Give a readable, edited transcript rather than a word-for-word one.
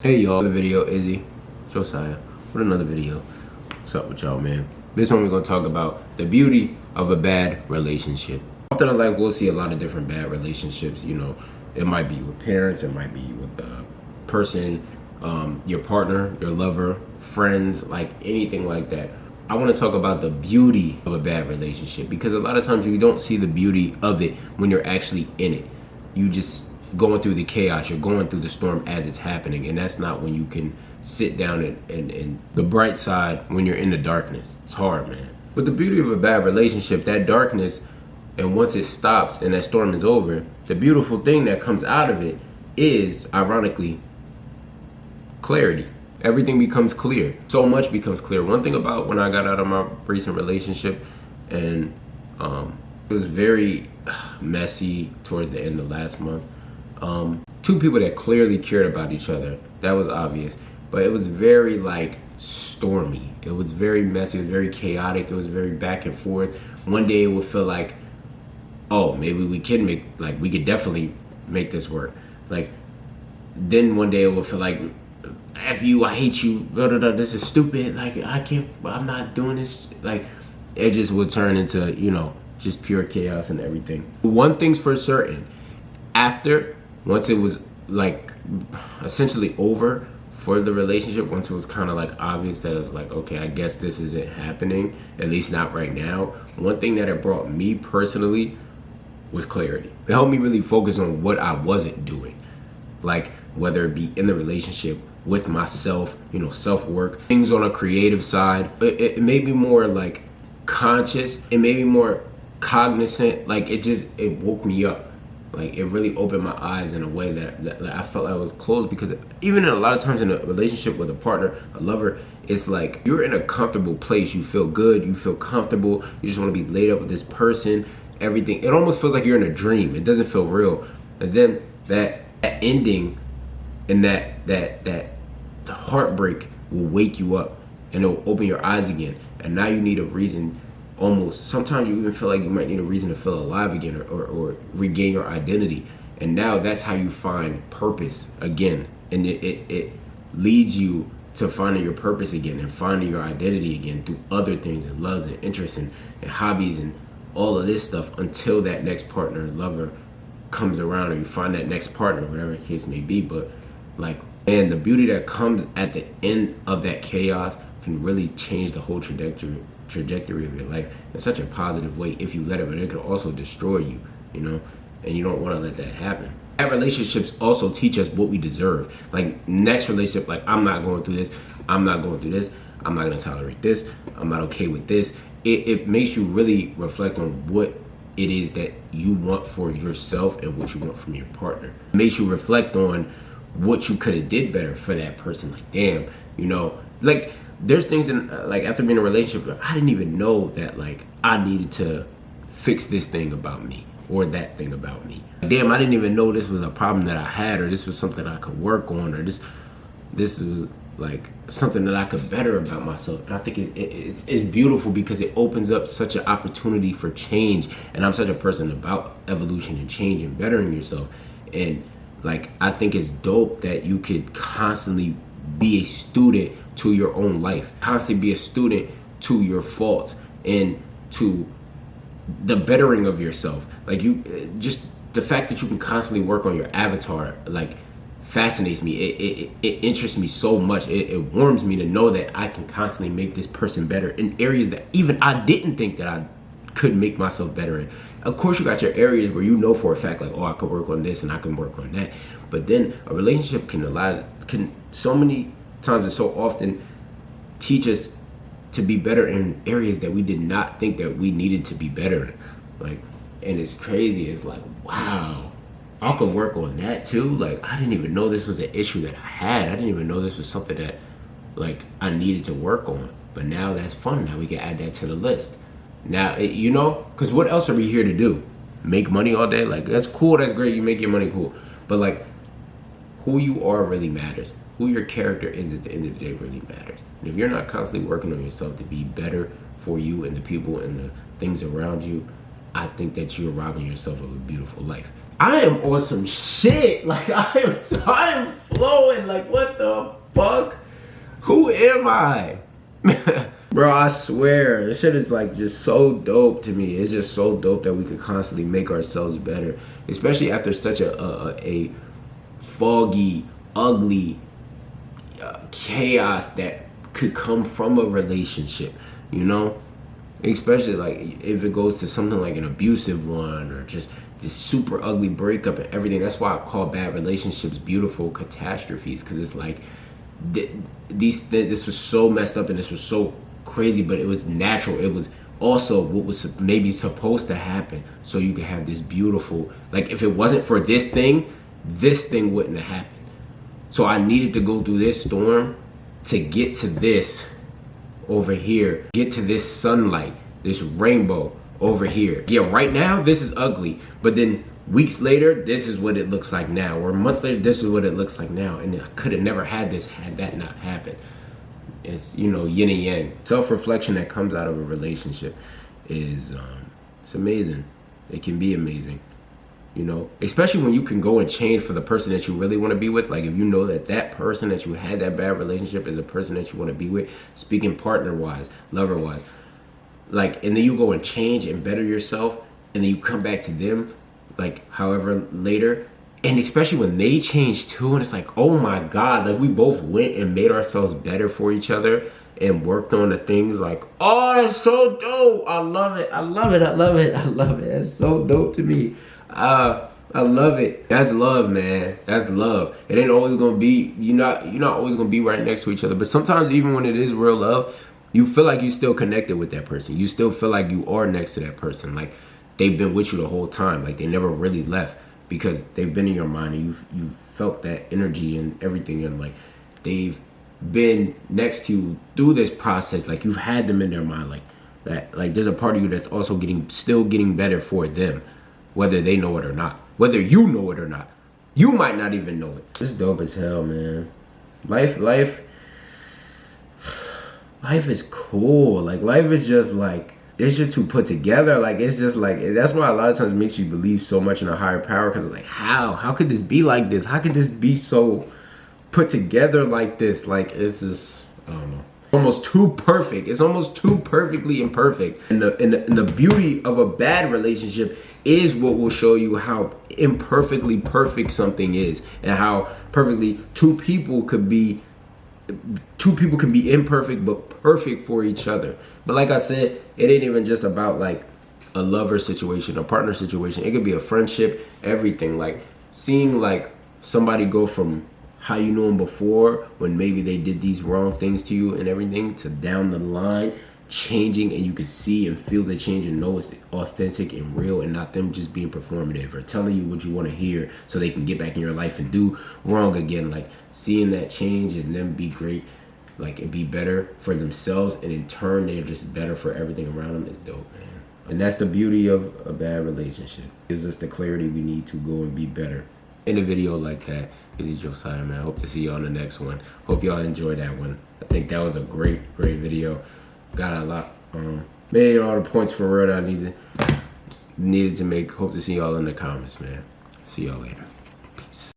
Hey y'all, the video izzyjosiah with another video. What's up with y'all, man? This one we're gonna talk about the beauty of a bad relationship. Often in life we'll see a lot of different bad relationships. You know, it might be with parents, it might be with a person, your partner, your lover, friends, like anything like that. I want to talk about the beauty of a bad relationship because a lot of times you don't see the beauty of it when you're actually in it. You just going through the chaos, you're going through the storm as it's happening, and that's not when you can sit down and the bright side when you're in the darkness. It's hard, man. But the beauty of a bad relationship, that darkness, and once it stops and that storm is over, the beautiful thing that comes out of it is, ironically, clarity. Everything becomes clear. So much becomes clear. One thing about when I got out of my recent relationship, and it was very messy towards the end of last month. Two people that clearly cared about each other. That was obvious. But it was very stormy. It was very messy. It was very chaotic. It was very back and forth. One day it would feel like, oh, maybe we can we could definitely make this work. Then one day it would feel like, F you, I hate you, blah, blah, blah, this is stupid. I'm not doing this. It just would turn into, just pure chaos and everything. One thing's for certain. Once it was essentially over for the relationship, once it was kind of obvious that it's okay, I guess this isn't happening, at least not right now. One thing that it brought me personally was clarity. It helped me really focus on what I wasn't doing, whether it be in the relationship, with myself, self-work, things on a creative side. It made me more conscious. It made me more cognizant. It woke me up. It really opened my eyes in a way that I felt I was closed, because even in a lot of times in a relationship with a partner, a lover, it's you're in a comfortable place. You feel good, you feel comfortable, you just want to be laid up with this person, everything. It almost feels like you're in a dream. It doesn't feel real. And then that ending and that heartbreak will wake you up and it will open your eyes again. And now you need a reason. Almost sometimes you even feel like you might need a reason to feel alive again, or regain your identity. And now that's how you find purpose again. And it leads you to finding your purpose again and finding your identity again through other things and loves and interests and hobbies and all of this stuff, until that next partner, lover comes around, or you find that next partner, whatever the case may be. But and the beauty that comes at the end of that chaos can really change the whole trajectory of your life in such a positive way if you let it. But it can also destroy you, and you don't want to let that happen. Bad relationships also teach us what we deserve. Next relationship, I'm not going through this, I'm not going through this, I'm not going to tolerate this, I'm not okay with this. It makes you really reflect on what it is that you want for yourself and what you want from your partner. It makes you reflect on what you could have did better for that person. Damn, there's things in after being in a relationship, I didn't even know that I needed to fix this thing about me or that thing about me. Damn, I didn't even know this was a problem that I had, or this was something I could work on, or this was something that I could better about myself. And I think it's beautiful because it opens up such an opportunity for change. And I'm such a person about evolution and change and bettering yourself. And I think it's dope that you could constantly be a student to your own life, constantly be a student to your faults and to the bettering of yourself. Just the fact that you can constantly work on your avatar, fascinates me. It interests me so much. It warms me to know that I can constantly make this person better in areas that even I didn't think that I could make myself better in. Of course, you got your areas where you know for a fact, oh, I could work on this and I can work on that. But then a relationship can so many times and so often teach us to be better in areas that we did not think that we needed to be better in. And it's crazy. It's wow, I could work on that too. I didn't even know this was an issue that I had. I didn't even know this was something that I needed to work on. But now that's fun. Now we can add that to the list. Now, because what else are we here to do? Make money all day? That's cool, that's great, you make your money, cool. But who you are really matters. Who your character is at the end of the day really matters. And if you're not constantly working on yourself to be better for you and the people and the things around you, I think that you're robbing yourself of a beautiful life. I am on some shit. Like, I am flowing. Like, what the fuck? Who am I? Bro, I swear, this shit is like just so dope to me. It's just so dope that we could constantly make ourselves better, especially after such a foggy, ugly chaos that could come from a relationship, you know? Especially like if it goes to something like an abusive one or just this super ugly breakup and everything. That's why I call bad relationships beautiful catastrophes, because it's like this was so messed up and this was so crazy, but it was natural. It was also what was maybe supposed to happen, so you could have this beautiful, like, if it wasn't for this thing wouldn't have happened. So I needed to go through this storm to get to this over here, get to this sunlight, this rainbow over here. Yeah, right now this is ugly, but then weeks later this is what it looks like now, or months later this is what it looks like now. And I could have never had this had that not happened. It's, you know, yin and yang. Self-reflection that comes out of a relationship is it's amazing. It can be amazing, you know, especially when you can go and change for the person that you really want to be with. Like, if you know that that person that you had that bad relationship is a person that you want to be with, speaking partner-wise, lover-wise, like, and then you go and change and better yourself, and then you come back to them, like, however later, and especially when they change too, and it's like, oh my God, like, we both went and made ourselves better for each other and worked on the things, like, oh, it's so dope. I love it. I love it. I love it. I love it. That's so dope to me. I love it. That's love, man. That's love. It ain't always gonna be, you're not always gonna be right next to each other, but sometimes even when it is real love, you feel like you still connected with that person. You still feel like you are next to that person. Like, they've been with you the whole time. Like, they never really left, because they've been in your mind, and you felt that energy and everything, and like, they've been next to you through this process. Like, you've had them in their mind, like that. Like, there's a part of you that's also still getting better for them, whether they know it or not, whether you know it or not. You might not even know it. This is dope as hell, man. Life is cool. Like, life is just like, it's just too put together. Like, it's just like, that's why a lot of times it makes you believe so much in a higher power, because it's like, how could this be like this? How could this be so put together like this? Like, it's just, I don't know, almost too perfect. It's almost too perfectly imperfect. And the beauty of a bad relationship is what will show you how imperfectly perfect something is, and how perfectly two people can be imperfect but perfect for each other. But like I said, it ain't even just about like a lover situation, a partner situation. It could be a friendship, everything. Like, seeing like somebody go from how you knew them before, when maybe they did these wrong things to you and everything, to down the line changing, and you can see and feel the change and know it's authentic and real, and not them just being performative or telling you what you want to hear so they can get back in your life and do wrong again. Like, seeing that change and them be great, like, and be better for themselves, and in turn they're just better for everything around them, is dope, man. And that's the beauty of a bad relationship. It gives us the clarity we need to go and be better. In a video like that, izzyjosiah, man. Hope to see y'all in the next one. Hope y'all enjoyed that one. I think that was a great video. Got a lot, made all the points for real that I needed to make. Hope to see y'all in the comments, man. See y'all later.